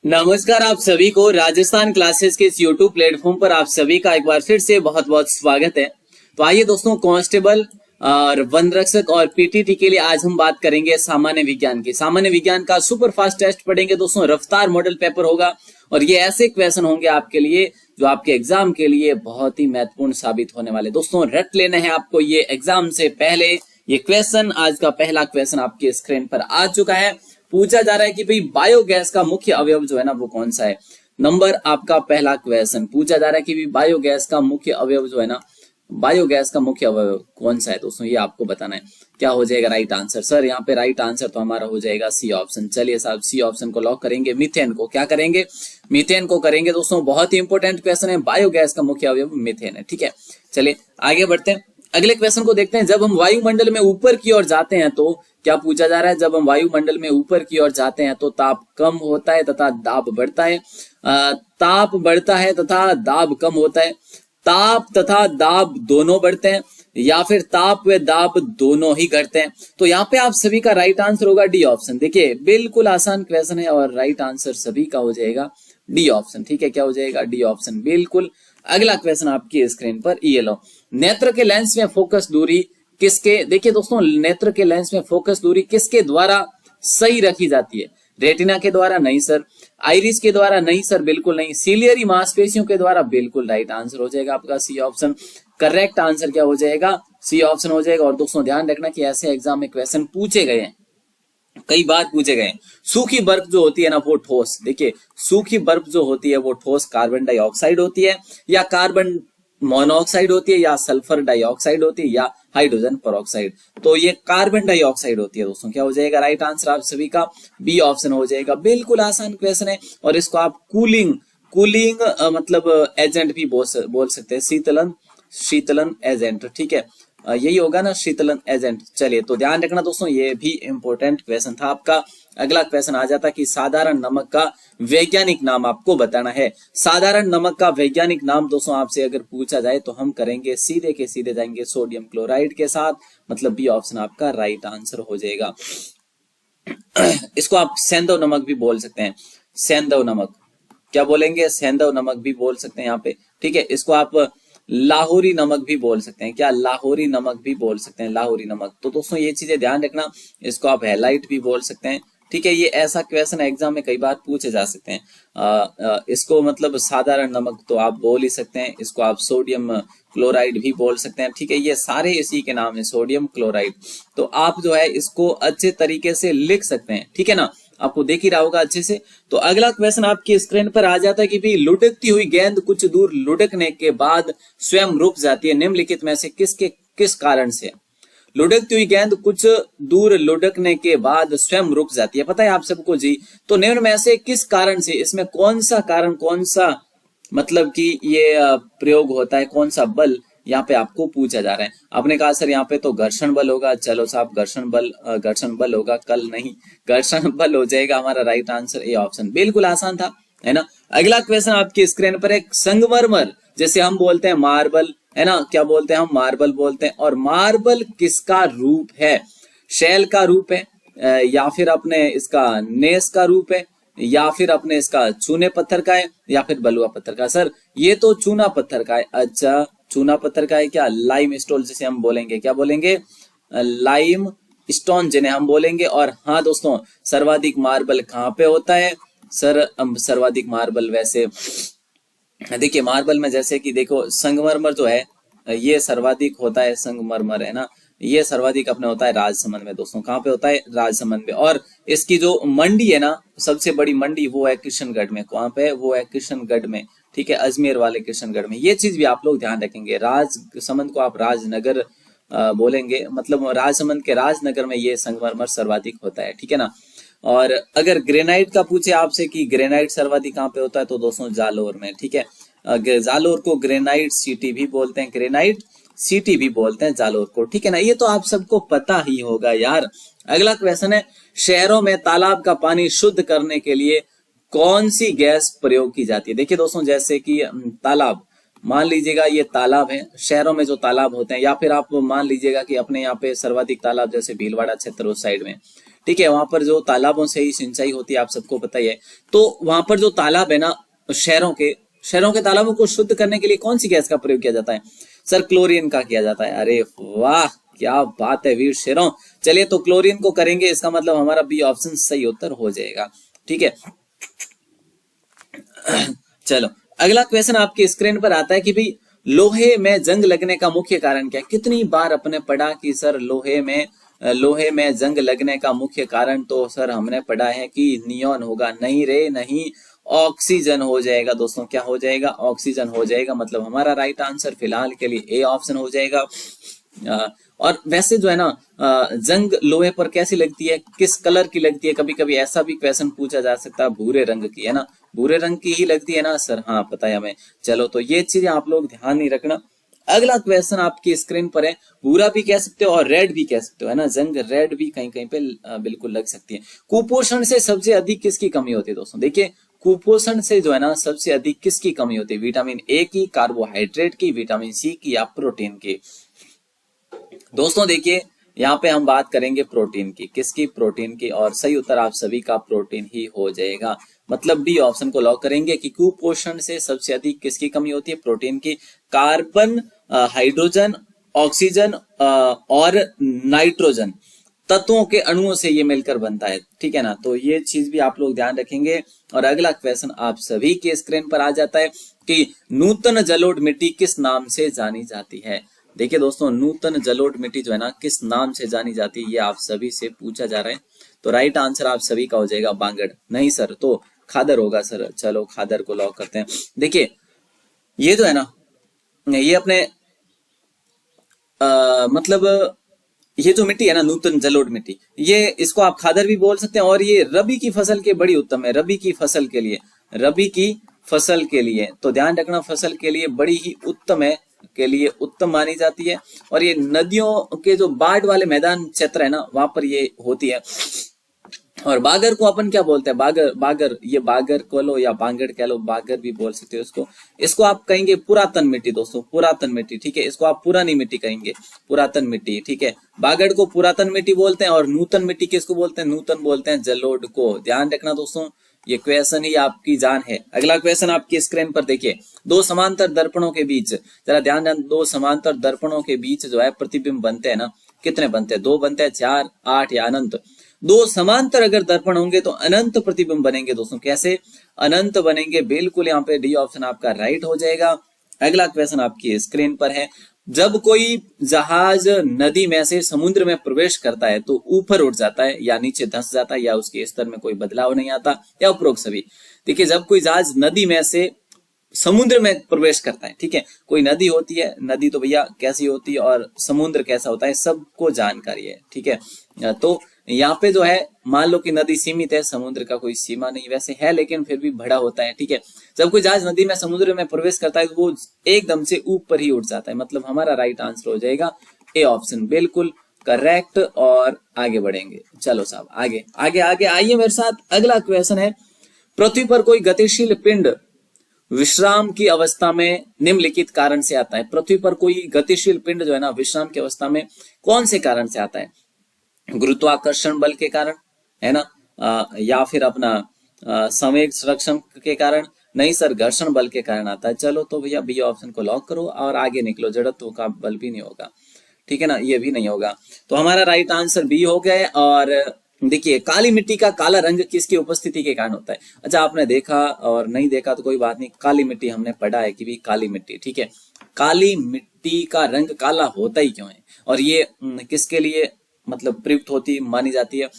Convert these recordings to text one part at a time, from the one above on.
नमस्कार आप सभी को राजस्थान क्लासेस के इस यूट्यूब प्लेटफॉर्म पर आप सभी का एक बार फिर से बहुत बहुत स्वागत है। तो आइए दोस्तों, कांस्टेबल और वन रक्षक और पीटीटी के लिए आज हम बात करेंगे सामान्य विज्ञान की। सामान्य विज्ञान का सुपर फास्ट टेस्ट पढ़ेंगे दोस्तों। रफ्तार मॉडल पेपर होगा और ये ऐसे क्वेश्चन होंगे आपके लिए जो आपके एग्जाम के लिए बहुत ही महत्वपूर्ण साबित होने वाले। दोस्तों रट लेना है आपको ये एग्जाम से पहले। ये क्वेश्चन, आज का पहला क्वेश्चन आपके स्क्रीन पर आ चुका है। पूछा जा रहा है कि भाई बायोगैस का मुख्य अवयव जो है ना वो कौन सा है। नंबर आपका पहला क्वेश्चन पूछा जा रहा है कि भाई बायोगैस का मुख्य अवयव जो है ना, बायोगैस का मुख्य अवयव कौन सा है दोस्तों, ये आपको बताना है। क्या हो जाएगा राइट आंसर? सर यहाँ पे राइट आंसर तो हमारा हो जाएगा सी ऑप्शन। चलिए साहब सी ऑप्शन को लॉक करेंगे। मीथेन को क्या करेंगे? मीथेन को करेंगे दोस्तों। बहुत ही इंपॉर्टेंट क्वेश्चन है। बायोगैस का मुख्य अवयव मीथेन है। ठीक है, चलिए आगे बढ़ते हैं। अगले क्वेश्चन को देखते हैं। जब हम वायुमंडल में ऊपर की ओर जाते हैं तो क्या पूछा जा रहा है? जब हम वायुमंडल में ऊपर की ओर जाते हैं तो ताप कम होता है तथा दाब बढ़ता है। ताप बढ़ता है तथा दाब कम होता है। ताप तथा दाब दोनों बढ़ते हैं या फिर ताप व दाब दोनों ही घटते हैं। तो यहाँ पे आप सभी का राइट आंसर होगा डी ऑप्शन। देखिए बिल्कुल आसान क्वेश्चन है और राइट आंसर सभी का हो जाएगा डी ऑप्शन। ठीक है, क्या हो जाएगा? डी ऑप्शन बिल्कुल। अगला क्वेश्चन आपकी स्क्रीन पर ये लो। नेत्र के लेंस में फोकस दूरी किसके, देखिए दोस्तों नेत्र के लेंस में फोकस दूरी किसके द्वारा सही रखी जाती है? रेटिना के द्वारा? नहीं सर। आइरिस के द्वारा? नहीं सर, बिल्कुल नहीं। सीलियरी मांसपेशियों के द्वारा? बिल्कुल राइट आंसर हो जाएगा आपका सी ऑप्शन। करेक्ट आंसर क्या हो जाएगा? सी ऑप्शन हो जाएगा। और दोस्तों ध्यान रखना कि ऐसे एग्जाम में क्वेश्चन पूछे गए हैं, कई बार पूछे गए। सूखी बर्फ जो होती है ना वो ठोस, देखिए सूखी बर्फ जो होती है वो ठोस कार्बन डाइऑक्साइड होती है या कार्बन मोनोऑक्साइड होती है या सल्फर डाइऑक्साइड होती है या हाइड्रोजन पेरोक्साइड? तो ये कार्बन डाइऑक्साइड होती है दोस्तों। क्या हो जाएगा राइट आंसर आप सभी का? बी ऑप्शन हो जाएगा। बिल्कुल आसान क्वेश्चन है और इसको आप कूलिंग कूलिंग मतलब एजेंट भी बोल सकते हैं। शीतलन शीतलन एजेंट। ठीक है, यही होगा ना, शीतलन एजेंट। चलिए तो ध्यान रखना दोस्तों, ये भी इंपॉर्टेंट क्वेश्चन था आपका। अगला क्वेश्चन आ जाता कि साधारण नमक का वैज्ञानिक नाम आपको बताना है। साधारण नमक का वैज्ञानिक नाम दोस्तों आपसे अगर पूछा जाए तो हम करेंगे सीधे के सीधे जाएंगे सोडियम क्लोराइड के साथ, मतलब बी ऑप्शन आपका राइट आंसर हो जाएगा। इसको आप सेंधव नमक भी बोल सकते हैं। सेंधव नमक क्या बोलेंगे? सेंधव नमक भी बोल सकते हैं यहाँ पे। ठीक है, इसको आप लाहौरी नमक भी बोल सकते हैं। क्या? लाहौरी नमक भी बोल सकते हैं, लाहौरी नमक। तो दोस्तों ये चीजें ध्यान रखना। इसको आप हैलाइट भी बोल सकते हैं। ठीक है, ये ऐसा क्वेश्चन एग्जाम में कई बार पूछे जा सकते हैं। इसको मतलब साधारण नमक तो आप बोल ही सकते हैं। इसको आप सोडियम क्लोराइड भी बोल सकते हैं। ठीक है, ये सारे इसी के नाम है, सोडियम क्लोराइड। तो आप जो है इसको अच्छे तरीके से लिख सकते हैं। ठीक है ना, आपको देख ही रहा होगा अच्छे से। तो अगला क्वेश्चन आपकी स्क्रीन पर आ जाता है कि भाई लुढ़कती हुई गेंद कुछ दूर लुढ़कने के बाद स्वयं रुक जाती है, निम्नलिखित में से किस कारण से? लुढ़कती हुई गेंद कुछ दूर लुढ़कने के बाद स्वयं रुक जाती है, पता है आप सबको जी। तो निम्न में से किस कारण से, इसमें कौन सा कारण, कौन सा मतलब कि ये प्रयोग होता है, कौन सा बल यहाँ पे आपको पूछा जा रहा है? आपने कहा सर यहाँ पे तो घर्षण बल होगा। चलो साहब घर्षण बल होगा, कल नहीं, घर्षण बल हो जाएगा हमारा राइट आंसर ए ऑप्शन। बिल्कुल आसान था, है ना। अगला क्वेश्चन आपकी स्क्रीन पर एक संगमरमर, जैसे हम बोलते हैं मार्बल, है ना, क्या बोलते हैं हम? मार्बल बोलते हैं। और मार्बल किसका रूप है? शैल का रूप है या फिर अपने इसका नेस का रूप है या फिर अपने इसका चूने पत्थर का है या फिर बलुआ पत्थर का? सर ये तो चूना पत्थर का है। अच्छा, चूना पत्थर का है क्या? लाइम स्टोन जिसे हम बोलेंगे, क्या बोलेंगे? लाइम स्टोन जिन्हें हम बोलेंगे। और हाँ दोस्तों, सर्वाधिक मार्बल कहाँ पे होता है? सर सर्वाधिक मार्बल वैसे देखिए मार्बल में जैसे कि देखो संगमरमर जो है ये सर्वाधिक होता है, संगमरमर है ना, ये सर्वाधिक अपने होता है राजसमंद में दोस्तों। कहाँ पे होता है? राजसमंद में। और इसकी जो मंडी है ना, सबसे बड़ी मंडी, वो है किशनगढ़ में। कहाँ पे? वो है किशनगढ़ में। ठीक है, अजमेर वाले किशनगढ़ में। ये चीज भी आप लोग ध्यान रखेंगे। राजसमंद को आप राजनगर बोलेंगे, मतलब राजसमंद के राजनगर में ये संगमरमर सर्वाधिक होता है। ठीक है ना। और अगर ग्रेनाइट का पूछे आपसे कि ग्रेनाइट सर्वाधिक कहाँ पे होता है, तो दोस्तों जालोर में। ठीक है, जालोर को ग्रेनाइट सिटी भी बोलते हैं, ग्रेनाइट सिटी भी बोलते हैं जालोर को। ठीक है ना, ये तो आप सबको पता ही होगा यार। अगला क्वेश्चन है, शहरों में तालाब का पानी शुद्ध करने के लिए कौन सी गैस प्रयोग की जाती है? देखिए दोस्तों, जैसे कि तालाब, मान लीजिएगा ये तालाब है, शहरों में जो तालाब होते हैं, या फिर आप मान लीजिएगा कि अपने यहाँ पे सर्वाधिक तालाब जैसे भीलवाड़ा क्षेत्र उस साइड में। ठीक है, वहां पर जो तालाबों से ही सिंचाई होती है, आप सबको पता ही है। तो वहां पर जो तालाब है ना, शहरों के तालाबों को शुद्ध करने के लिए कौन सी गैस का प्रयोग किया जाता है? सर क्लोरीन का किया जाता है। अरे वाह, क्या बात है वीर शेरों। चलिए तो क्लोरीन को करेंगे, इसका मतलब हमारा बी ऑप्शन सही उत्तर हो जाएगा। ठीक है, चलो अगला क्वेश्चन आपकी स्क्रीन पर आता है कि भाई लोहे में जंग लगने का मुख्य कारण क्या है? कितनी बार अपने पढ़ा कि सर लोहे में जंग लगने का मुख्य कारण, तो सर हमने पढ़ा है कि नियॉन होगा। नहीं रे नहीं, ऑक्सीजन हो जाएगा दोस्तों। क्या हो जाएगा? ऑक्सीजन हो जाएगा। मतलब हमारा राइट आंसर फिलहाल के लिए ए ऑप्शन हो जाएगा। और वैसे जो है ना, जंग लोहे पर कैसी लगती है, किस कलर की लगती है? कभी कभी ऐसा भी क्वेश्चन पूछा जा सकता है, भूरे रंग की, है ना? भूरे रंग की ही लगती है ना सर? हाँ पता है हमें। चलो तो ये चीजें आप लोग ध्यान नहीं रखना। अगला क्वेश्चन आपकी स्क्रीन पर है, भूरा भी कह सकते हो और रेड भी कह सकते हो, है ना? जंग रेड भी कहीं कहीं पे बिल्कुल लग सकती है। कुपोषण से सबसे अधिक किसकी कमी होती है दोस्तों? देखिए कुपोषण से जो है ना सबसे अधिक किसकी कमी होती है? विटामिन ए की, कार्बोहाइड्रेट की, विटामिन सी की या प्रोटीन की? दोस्तों देखिए यहाँ पे हम बात करेंगे प्रोटीन की। किसकी? प्रोटीन की। और सही उत्तर आप सभी का प्रोटीन ही हो जाएगा। मतलब डी ऑप्शन को लॉक करेंगे कि कुपोषण से सबसे अधिक किसकी कमी होती है? प्रोटीन की। कार्बन, हाइड्रोजन, ऑक्सीजन और नाइट्रोजन तत्वों के अणुओं से ये मिलकर बनता है। ठीक है ना? तो ये चीज भी आप लोग ध्यान रखेंगे। और अगला क्वेश्चन आप सभी के स्क्रीन पर आ जाता है कि नूतन जलोढ़ मिट्टी किस नाम से जानी जाती है? देखिए दोस्तों, नूतन जलोढ़ मिट्टी जो है ना किस नाम से जानी जाती है, ये आप सभी से पूछा जा रहा है। तो राइट आंसर आप सभी का हो जाएगा बांगड़। नहीं सर, तो खादर होगा सर। चलो खादर को लॉक करते हैं। देखिए ये जो है ना, ये अपने मतलब ये जो मिट्टी है ना, नूतन जलोढ़ मिट्टी, ये इसको आप खादर भी बोल सकते हैं। और ये रबी की फसल के बड़ी उत्तम है। रबी की फसल के लिए तो ध्यान रखना, फसल के लिए बड़ी ही उत्तम है, के लिए उत्तम मानी जाती है। और ये नदियों के जो बाढ़ वाले मैदान क्षेत्र है ना, वहां पर ये होती है। और बागर को अपन क्या बोलते हैं? बागर ये बागर कह लो या बांगड़ कह लो, बागर भी बोल सकते हो इसको आप कहेंगे पुरातन मिट्टी दोस्तों, पुरातन मिट्टी। ठीक है, इसको आप पुरानी मिट्टी कहेंगे, पुरातन मिट्टी। ठीक है, बागड़ को पुरातन मिट्टी बोलते हैं और नूतन मिट्टी किसको बोलते हैं? नूतन बोलते हैं जलोढ़ को। ध्यान रखना दोस्तों, ये क्वेश्चन ही आपकी जान है। अगला क्वेश्चन आपकी स्क्रीन पर देखिए, दो समांतर दर्पणों के बीच, जरा ध्यान दें, दो समांतर दर्पणों के बीच जो है प्रतिबिंब बनते हैं ना, कितने बनते हैं? 2 बनते हैं, 4, 8 या अनंत? दो समांतर अगर दर्पण होंगे तो अनंत प्रतिबिंब बनेंगे दोस्तों। कैसे अनंत बनेंगे? बिल्कुल यहाँ पे डी ऑप्शन आपका राइट हो जाएगा। अगला क्वेश्चन आपकी स्क्रीन पर है, जब कोई जहाज नदी में से समुद्र में प्रवेश करता है तो ऊपर उठ जाता है या नीचे धंस जाता है या उसके स्तर में कोई बदलाव नहीं आता, या उपरोक्त सभी? देखिए जब कोई जहाज नदी में से समुद्र में प्रवेश करता है, ठीक है, कोई नदी होती है, नदी तो भैया कैसी होती है और समुद्र कैसा होता है सबको जानकारी है। ठीक है, तो यहाँ पे जो है मान लो कि नदी सीमित है, समुद्र का कोई सीमा नहीं वैसे है, लेकिन फिर भी बड़ा होता है। ठीक है, जब कोई जहाज नदी में समुद्र में प्रवेश करता है तो वो एकदम से ऊपर ही उठ जाता है। मतलब हमारा राइट आंसर हो जाएगा ए ऑप्शन, बिल्कुल करेक्ट। और आगे बढ़ेंगे, चलो साहब आगे आगे आगे आइए मेरे साथ। अगला क्वेश्चन है, पृथ्वी पर कोई गतिशील पिंड विश्राम की अवस्था में निम्नलिखित कारण से आता है। पृथ्वी पर कोई गतिशील पिंड जो है ना विश्राम की अवस्था में कौन से कारण से आता है? गुरुत्वाकर्षण बल के कारण, है ना, या फिर अपना संवेग संरक्षण के कारण? नहीं सर, घर्षण बल के कारण आता है। चलो तो भैया बी ऑप्शन को लॉक करो और आगे निकलो। जड़त्व का बल भी नहीं होगा, ठीक है ना, ये भी नहीं होगा। तो हमारा राइट आंसर बी हो गया। और देखिए काली मिट्टी का काला रंग किसकी उपस्थिति के कारण होता है? अच्छा, आपने देखा और नहीं देखा तो कोई बात नहीं, काली मिट्टी हमने पढ़ा है कि भी काली मिट्टी, ठीक है, काली मिट्टी का रंग काला होता ही क्यों है और ये किसके लिए मतलब प्रयुक्त होती मानी जाती है?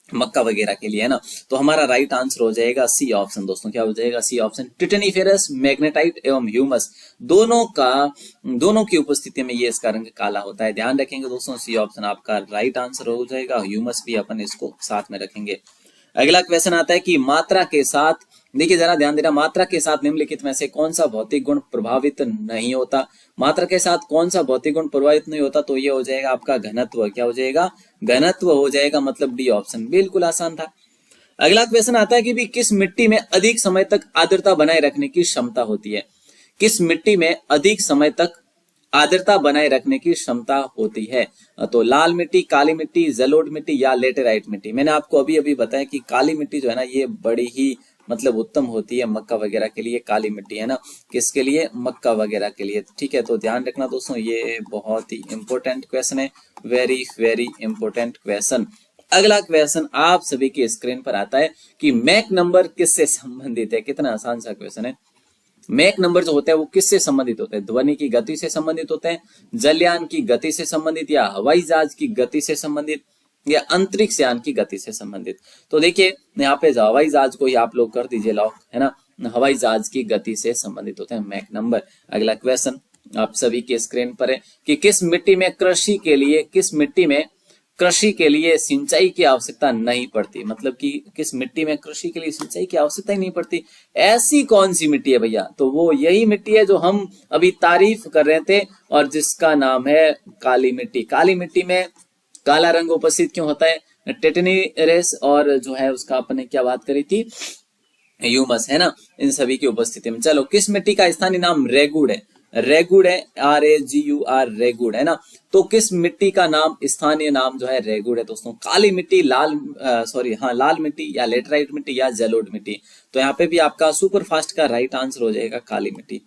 मक्का वगैरह के लिए, है ना। तो हमारा राइट आंसर हो जाएगा सी ऑप्शन दोस्तों। क्या हो जाएगा? C option. टिटेनिफेरस, मैग्नेटाइट एवं ह्यूमस दोनों की उपस्थिति में ये इसका रंग काला होता है। ध्यान रखेंगे दोस्तों, सी ऑप्शन आपका राइट आंसर हो जाएगा। ह्यूमस भी अपन इसको साथ में रखेंगे। अगला क्वेश्चन आता है कि मात्रा के साथ, देखिए जरा ध्यान देना, मात्रा के साथ निम्नलिखित में से कौन सा भौतिक गुण प्रभावित नहीं होता? मात्रा के साथ कौन सा भौतिक गुण प्रभावित नहीं होता? तो ये हो जाएगा आपका घनत्व। क्या हो जाएगा? घनत्व हो जाएगा। मतलब डी ऑप्शन, बिल्कुल आसान था। अगला क्वेश्चन आता है कि भी किस मिट्टी में अधिक समय तक आर्द्रता बनाए रखने की क्षमता होती है? किस मिट्टी में अधिक समय तक आर्द्रता बनाए रखने की क्षमता होती है। तो लाल मिट्टी, काली मिट्टी, जलोढ़ मिट्टी या लेटेराइट मिट्टी। मैंने आपको अभी अभी बताया कि काली मिट्टी जो है ना ये बड़ी ही मतलब उत्तम होती है मक्का वगैरह के लिए। काली मिट्टी है ना, किसके लिए? मक्का वगैरह के लिए। ठीक है, तो ध्यान रखना दोस्तों, ये बहुत ही इंपॉर्टेंट क्वेश्चन है, वेरी वेरी इंपॉर्टेंट क्वेश्चन। अगला क्वेश्चन आप सभी की स्क्रीन पर आता है कि मैक नंबर किससे संबंधित है। कितना आसान सा क्वेश्चन है। मैक नंबर जो होता है वो किससे संबंधित होता है? ध्वनि की गति से संबंधित होते हैं, जलयान की गति से संबंधित, या हवाई जहाज की गति से संबंधित, या अंतरिक्ष यान की गति से संबंधित। तो देखिए यहाँ पे हवाई जहाज को ही आप लोग कर दीजिए लॉक, है ना। हवाई जहाज की गति से संबंधित होते हैं मैक नंबर। अगला क्वेश्चन आप सभी के स्क्रीन पर है कि किस मिट्टी में कृषि के लिए सिंचाई की आवश्यकता नहीं पड़ती। मतलब कि किस मिट्टी में कृषि के लिए सिंचाई की आवश्यकता ही नहीं पड़ती। ऐसी कौन सी मिट्टी है भैया? तो वो यही मिट्टी है जो हम अभी तारीफ कर रहे थे और जिसका नाम है काली मिट्टी। काली मिट्टी में काला रंग उपस्थित क्यों होता है? टेटिनरेस और जो है उसका अपने क्या बात करी थी, ह्यूमस, है ना, इन सभी की उपस्थिति में। चलो, किस मिट्टी का स्थानीय नाम रेगुड़ है? रेगुड़ है, RAGUR, रेगुड़, है ना। तो किस मिट्टी का नाम, स्थानीय नाम जो है रेगुड़ है दोस्तों? काली मिट्टी, लाल मिट्टी या लेटराइट मिट्टी या जलोढ़ मिट्टी। तो यहाँ पे भी आपका सुपर फास्ट का राइट आंसर हो जाएगा काली मिट्टी।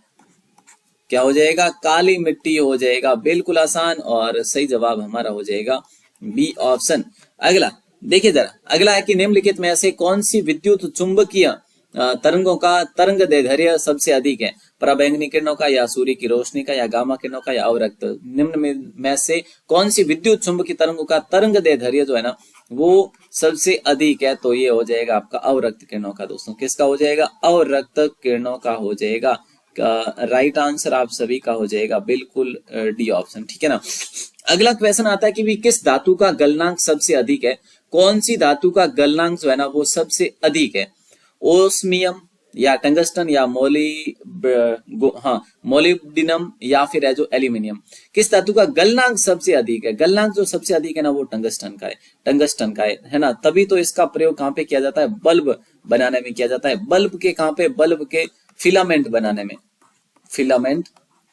क्या हो जाएगा? काली मिट्टी हो जाएगा। बिल्कुल आसान और सही जवाब हमारा हो जाएगा बी ऑप्शन। अगला देखिए जरा, अगला है कि निम्नलिखित में से कौन सी विद्युत चुंबकीय तरंगों का तरंग दैर्घ्य सबसे अधिक है? पराबैंगनी किरणों का, या सूर्य की रोशनी का, या गामा किरणों का, या अवरक्त। निम्न में से कौन सी विद्युत चुंबकीय तरंगों का तरंग दैर्घ्य जो है ना वो सबसे अधिक है? तो ये हो जाएगा आपका अवरक्त किरणों का दोस्तों। किसका हो जाएगा? अवरक्त किरणों का हो जाएगा। राइट आंसर आप सभी का हो जाएगा बिल्कुल डी ऑप्शन। ठीक है ना। अगला क्वेश्चन आता है कि भी किस धातु का गलनांक सबसे अधिक है? कौन सी धातु का गलनांक जो है ना वो सबसे अधिक है? ओस्मियम या टंगस्टन या मोलिब्डिनम या फिर है जो एल्यूमिनियम। किस धातु का गलनांक सबसे अधिक है? गलनांक जो सबसे अधिक है ना वो टंगस्टन का है ना। तभी तो इसका प्रयोग कहाँ पे किया जाता है? बल्ब बनाने में किया जाता है। बल्ब के कहाँ पे? बल्ब के फिलामेंट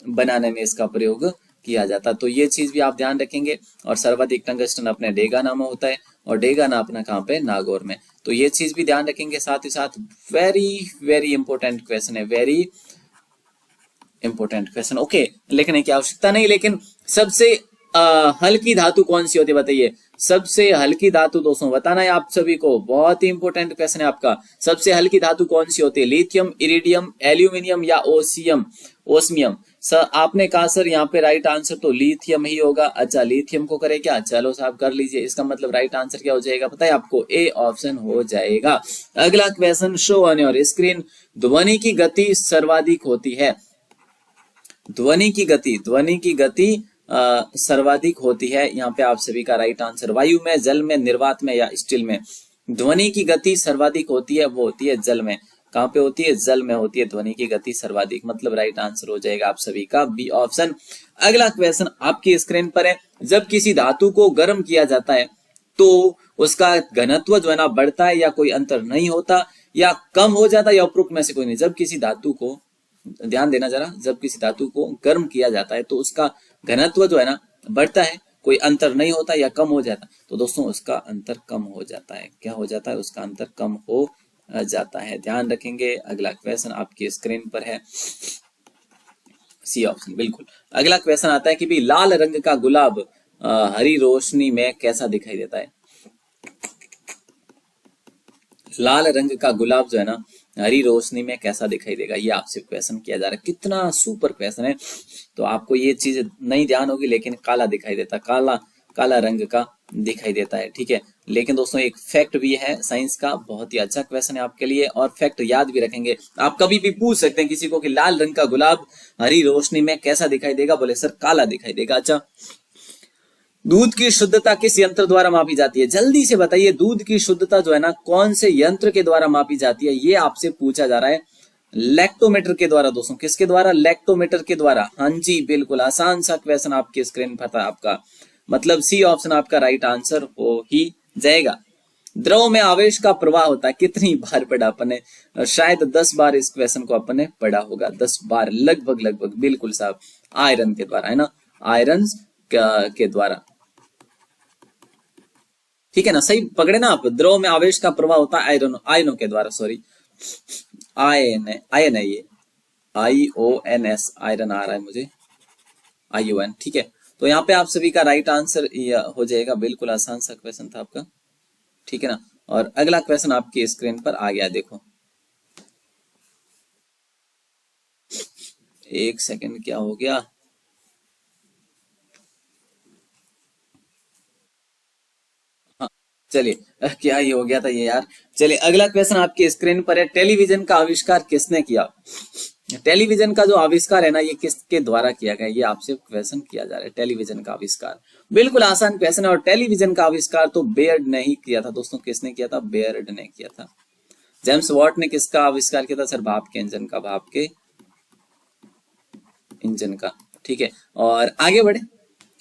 बनाने में इसका प्रयोग किया जाता है। तो ये चीज भी आप ध्यान रखेंगे। और सर्वाधिक टंगस्टन अपने डेगाना में होता है और डेगाना अपना कहाँ पे? नागौर में। तो ये चीज भी ध्यान रखेंगे। साथ ही साथ वेरी वेरी इंपॉर्टेंट क्वेश्चन है, वेरी इंपॉर्टेंट क्वेश्चन। ओके, लिखने की आवश्यकता नहीं, लेकिन सबसे हल्की धातु कौन सी होती है बताइए? सबसे हल्की धातु दोस्तों बताना है आप सभी को, बहुत ही इंपॉर्टेंट क्वेश्चन है आपका। सबसे हल्की धातु कौन सी होती है? लिथियम, इरिडियम, एल्यूमिनियम या ओस्मियम। सर आपने कहा सर यहाँ पे राइट आंसर तो लिथियम ही होगा। अच्छा, लिथियम को करे क्या? चलो साहब कर लीजिए। इसका मतलब राइट आंसर क्या हो जाएगा पता है आपको? ए ऑप्शन हो जाएगा। अगला question show on your screen. ध्वनि की गति सर्वाधिक होती है। ध्वनि की गति सर्वाधिक होती है। यहाँ पे आप सभी का राइट आंसर वायु में, जल में, निर्वात में या स्टील में। ध्वनि की गति सर्वाधिक होती है, वो होती है जल में। कहाँ पे होती है? जल में होती है ध्वनि की गति सर्वाधिक। मतलब राइट आंसर हो जाएगा आप सभी का बी ऑप्शन। अगला क्वेश्चन आपकी स्क्रीन पर है। जब किसी धातु को गर्म किया जाता है तो उसका घनत्व जो है ना बढ़ता है या कोई अंतर नहीं होता, या कम हो जाता है, या उपरोक्त में से कोई नहीं। जब किसी धातु को, ध्यान देना जरा, जब किसी धातु को गर्म किया जाता है तो उसका घनत्व जो है ना बढ़ता है, कोई अंतर नहीं होता, या कम हो जाता है। तो दोस्तों उसका अंतर कम हो जाता है। क्या हो जाता है? उसका अंतर कम हो जाता है। ध्यान रखेंगे। अगला क्वेश्चन आपकी स्क्रीन पर है, सी ऑप्शन बिल्कुल। अगला क्वेश्चन आता है कि भी लाल रंग का गुलाब हरी रोशनी में कैसा दिखाई देता है? लाल रंग का गुलाब जो है ना हरी रोशनी में कैसा दिखाई देगा, ये आपसे क्वेश्चन किया जा रहा है। कितना सुपर क्वेश्चन है। तो आपको ये चीज नहीं ध्यान होगी, लेकिन काला दिखाई देता, काला रंग का दिखाई देता है। ठीक है, लेकिन दोस्तों एक फैक्ट भी है साइंस का, बहुत ही अच्छा क्वेश्चन है आपके लिए, और फैक्ट याद भी रखेंगे। आप कभी भी पूछ सकते हैं किसी को कि लाल रंग का गुलाब हरी रोशनी में कैसा दिखाई देगा? बोले सर काला दिखाई देगा। अच्छा, दूध की शुद्धता किस यंत्र द्वारा मापी जाती है? जल्दी से बताइए, दूध की शुद्धता जो है ना कौन से यंत्र के द्वारा मापी जाती है? ये आपसे पूछा जा रहा है। लैक्टोमीटर के द्वारा दोस्तों। किसके द्वारा? लैक्टोमीटर के द्वारा। हाँ जी बिल्कुल, आसान सा क्वेश्चन आपकी स्क्रीन पर था आपका। मतलब सी ऑप्शन आपका राइट आंसर हो ही जाएगा। द्रव में आवेश का प्रवाह होता है, कितनी बार पढ़ा अपन ने, शायद 10 बार इस क्वेश्चन को अपन ने पढ़ा होगा, 10 बार लगभग लगभग, बिल्कुल साहब, आयरन के द्वारा, है ना, आयरन के द्वारा, ठीक है ना, सही पकड़े ना आप। द्रव में आवेश का प्रवाह होता है आयनों के द्वारा, सॉरी आयन है ये, IONS, आयरन आ रहा है मुझे, ION, ठीक है। तो यहाँ पे आप सभी का राइट आंसर हो जाएगा, बिल्कुल आसान सा क्वेश्चन था आपका, ठीक है ना। और अगला क्वेश्चन आपकी स्क्रीन पर आ गया, देखो, एक सेकंड, क्या हो गया, हाँ, चलिए, क्या ये हो गया था ये यार। चलिए अगला क्वेश्चन आपकी स्क्रीन पर है, टेलीविजन का आविष्कार किसने किया। टेलीविजन का जो आविष्कार है ना, ये किसके द्वारा किया गया, ये आपसे क्वेश्चन किया जा रहा है, टेलीविजन का आविष्कार, बिल्कुल आसान क्वेश्चन है। और टेलीविजन का आविष्कार तो बेयर्ड ने ही किया था दोस्तों, किसने किया था, बेयर्ड ने किया था। जेम्स वॉट ने किसका आविष्कार किया था सर, भाप के इंजन का, भाप के इंजन का, ठीक है। और आगे बढ़े,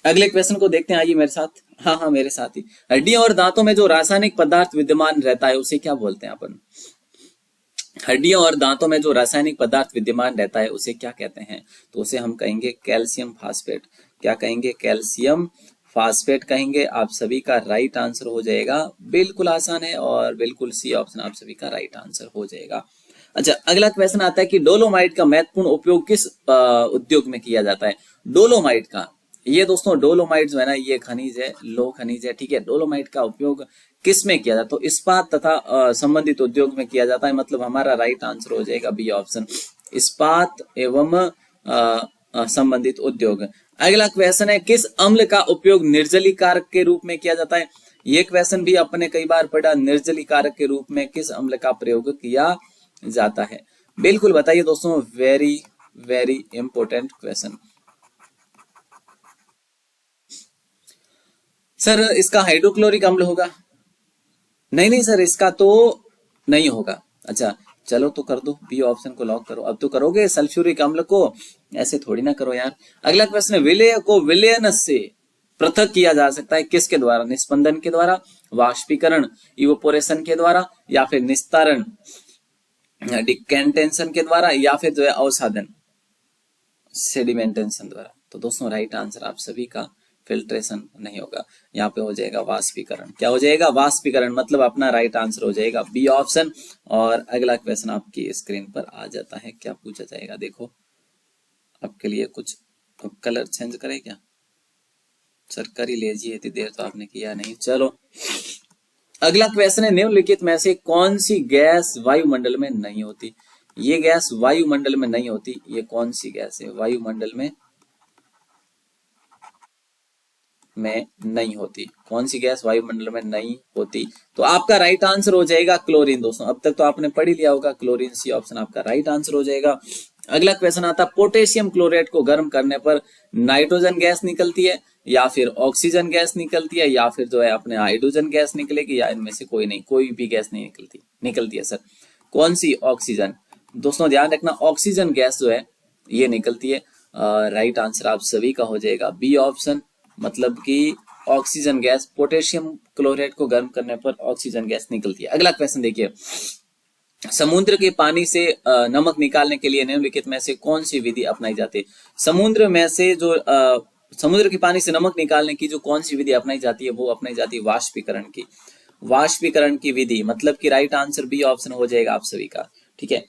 अगले क्वेश्चन को देखते हैं, आइए मेरे साथ, हाँ हाँ मेरे साथ ही। हड्डियों और दांतों में जो रासायनिक पदार्थ विद्यमान रहता है उसे क्या बोलते हैं अपन। हड्डियों और दांतों में जो रासायनिक पदार्थ विद्यमान रहता है उसे क्या कहते हैं, तो उसे हम कहेंगे कैल्शियम फास्फेट। क्या कहेंगे, कैल्शियम फास्फेट कहेंगे। आप सभी का राइट आंसर हो जाएगा, बिल्कुल आसान है, और बिल्कुल सी ऑप्शन आप सभी का राइट आंसर हो जाएगा। अच्छा, अगला क्वेश्चन आता है कि डोलोमाइट का महत्वपूर्ण उपयोग किस उद्योग में किया जाता है। डोलोमाइट का, ये दोस्तों डोलोमाइट जो है ना, ये खनिज है, लो खनिज है, ठीक है। डोलोमाइट का उपयोग किस में किया जाता है, तो इस्पात तथा संबंधित उद्योग में किया जाता है, मतलब हमारा राइट आंसर हो जाएगा बी ऑप्शन, इस्पात एवं संबंधित उद्योग। अगला क्वेश्चन है, किस अम्ल का उपयोग निर्जलीकारक के रूप में किया जाता है। ये क्वेश्चन भी अपने कई बार पढ़ा, निर्जलीकारक के रूप में किस अम्ल का प्रयोग किया जाता है, बिल्कुल बताइए दोस्तों, very very important question. Sir इसका हाइड्रोक्लोरिक अम्ल होगा, नहीं नहीं सर इसका तो नहीं होगा। अच्छा चलो तो कर दो, बी ऑप्शन को लॉक करो। अब तो करोगे सल्फ्यूरिक अम्ल को, ऐसे थोड़ी ना करो यार। अगला क्वेश्चन है, विलेय को विलयन से पृथक किया जा सकता है किसके द्वारा, निस्पंदन के द्वारा, वाष्पीकरण इवोपोरेशन के द्वारा, या फिर निस्तारण डिकेंटेशन के द्वारा, या फिर जो है अवसादन सेडिमेंटेशन द्वारा। तो दोस्तों राइट आंसर आप सभी का फिल्ट्रेशन नहीं होगा, यहाँ पे हो जाएगा वाष्पीकरण। क्या हो जाएगा, वाष्पीकरण, मतलब अपना राइट आंसर हो जाएगा बी ऑप्शन। और अगला क्वेश्चन आपकी स्क्रीन पर आ जाता है, क्या पूछा जाएगा, देखो आपके लिए कुछ कलर चेंज करे क्या, सर कर ही लीजिए, इतनी देर तो आपने किया नहीं। चलो अगला क्वेश्चन है, निम्नलिखित में से कौन सी गैस वायुमंडल में नहीं होती। ये गैस वायुमंडल में नहीं होती, ये कौन सी गैस है, वायुमंडल में नहीं होती, कौन सी गैस वायुमंडल में नहीं होती। तो आपका राइट आंसर हो जाएगा क्लोरीन। दोस्तों अब तक तो आपने पढ़ ही लिया होगा, क्लोरीन, सी ऑप्शन आपका राइट आंसर हो जाएगा। अगला क्वेश्चन आता, पोटेशियम क्लोराइड को गर्म करने पर नाइट्रोजन गैस निकलती है, या फिर ऑक्सीजन गैस निकलती है, या फिर जो है अपने हाइड्रोजन गैस निकलेगी, या इनमें से कोई नहीं, कोई भी गैस नहीं निकलती है सर, कौन सी, ऑक्सीजन। दोस्तों ध्यान रखना, ऑक्सीजन गैस जो है ये निकलती है। राइट आंसर आप सभी का हो जाएगा बी ऑप्शन, मतलब कि ऑक्सीजन गैस, पोटेशियम क्लोराइड को गर्म करने पर ऑक्सीजन गैस निकलती है। अगला क्वेश्चन देखिए, समुद्र के पानी से नमक निकालने के लिए निम्नलिखित में से कौन सी विधि अपनाई जाती है। समुद्र में से जो समुद्र के पानी से नमक निकालने की जो कौन सी विधि अपनाई जाती है, वो अपनाई जाती है वाष्पीकरण की, वाष्पीकरण की विधि, मतलब कि राइट आंसर बी ऑप्शन हो जाएगा आप सभी का, ठीक है।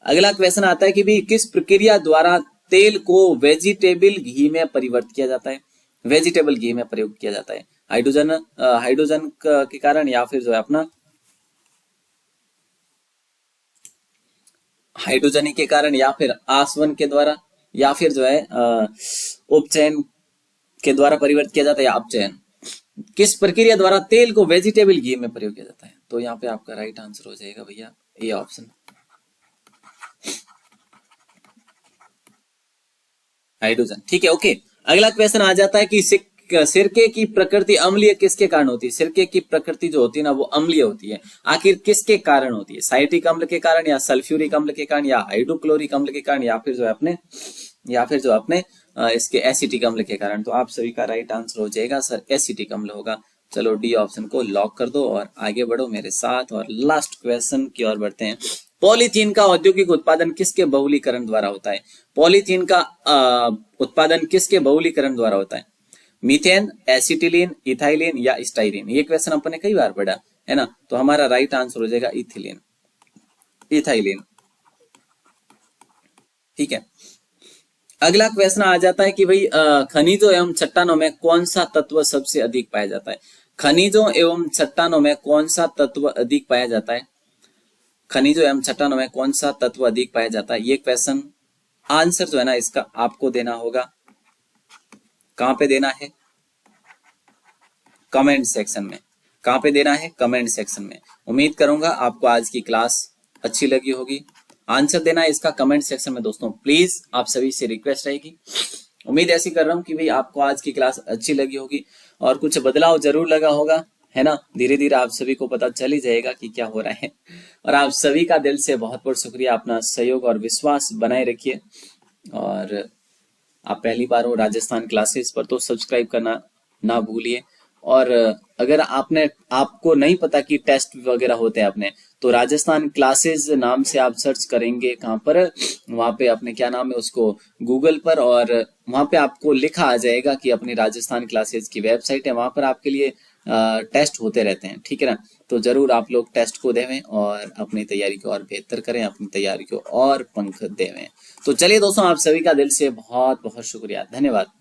अगला क्वेश्चन आता है कि भी किस प्रक्रिया द्वारा तेल को वेजिटेबल घी में परिवर्तित किया जाता है, वेजिटेबल घी में प्रयोग किया जाता है, हाइड्रोजन के कारण, या फिर जो है अपना हाइड्रोजन के कारण, या फिर आसवन के द्वारा, या फिर जो है उपचयन के द्वारा परिवर्तित किया जाता है, या अपचयन। किस प्रक्रिया द्वारा तेल को वेजिटेबल घी में प्रयोग किया जाता है, तो यहाँ पे आपका राइट आंसर हो जाएगा भैया ये ऑप्शन, हाइड्रोजन, ठीक है, ओके। अगला क्वेश्चन आ जाता है कि सिरके की प्रकृति अम्लीय किसके कारण होती है। सिरके की प्रकृति जो होती है ना, वो अम्लीय होती है, आखिर किसके कारण होती है, साइट्रिक अम्ल के कारण, या सल्फ्यूरिक अम्ल के कारण, या हाइड्रोक्लोरिक अम्ल के कारण, या फिर जो अपने इसके एसिटिक अम्ल के कारण। तो आप सभी का राइट आंसर हो जाएगा सर एसिटिक अम्ल होगा, चलो डी ऑप्शन को लॉक कर दो और आगे बढ़ो मेरे साथ और लास्ट क्वेश्चन की ओर बढ़ते हैं। पॉलीथीन का औद्योगिक उत्पादन किसके बहुलीकरण द्वारा होता है? पॉलीथीन का उत्पादन किसके बहुलीकरण द्वारा होता है? मीथेन, एसिटिलीन, इथाइलिन या स्टाइरिन? ये क्वेश्चन अपन ने कई बार पढ़ा है ना, तो हमारा राइट आंसर हो जाएगा इथिलीन, इथाइलिन। ठीक है, अगला क्वेश्चन आ जाता है कि भाई खनिजों एवं चट्टानों में कौन सा तत्व सबसे अधिक पाया जाता है? खनिजों एवं चट्टानों में कौन सा तत्व अधिक पाया जाता है? खनिजों एवं चट्टानों में कौन सा तत्व अधिक पाया जाता है? ये क्वेश्चन आंसर जो है ना इसका आपको देना होगा। कहां पे देना है? कमेंट सेक्शन में। कहां पे देना है? कमेंट सेक्शन में। उम्मीद करूंगा आपको आज की क्लास अच्छी लगी होगी। आंसर देना है इसका कमेंट सेक्शन में दोस्तों, प्लीज आप सभी से रिक्वेस्ट रहेगी। उम्मीद ऐसी कर रहा हूं कि भाई आपको आज की क्लास अच्छी लगी होगी और कुछ बदलाव जरूर लगा होगा, है ना। धीरे धीरे आप सभी को पता चल ही जाएगा कि क्या हो रहा है। और आप सभी का दिल से बहुत बहुत शुक्रिया, अपना सहयोग और विश्वास बनाए रखिए। और आप पहली बार हो राजस्थान क्लासेस पर तो सब्सक्राइब करना ना भूलिए। और अगर आपको नहीं पता कि टेस्ट वगैरह होते हैं अपने, तो राजस्थान क्लासेस नाम से आप सर्च करेंगे कहाँ पर, वहां पे अपने क्या नाम है उसको गूगल पर, और वहां पे आपको लिखा आ जाएगा कि अपनी राजस्थान क्लासेस की वेबसाइट है, वहां पर आपके लिए टेस्ट होते रहते हैं। ठीक है ना, तो जरूर आप लोग टेस्ट को देवें और अपनी तैयारी को और बेहतर करें, अपनी तैयारी को और पंख देवें। तो चलिए दोस्तों, आप सभी का दिल से बहुत बहुत शुक्रिया, धन्यवाद।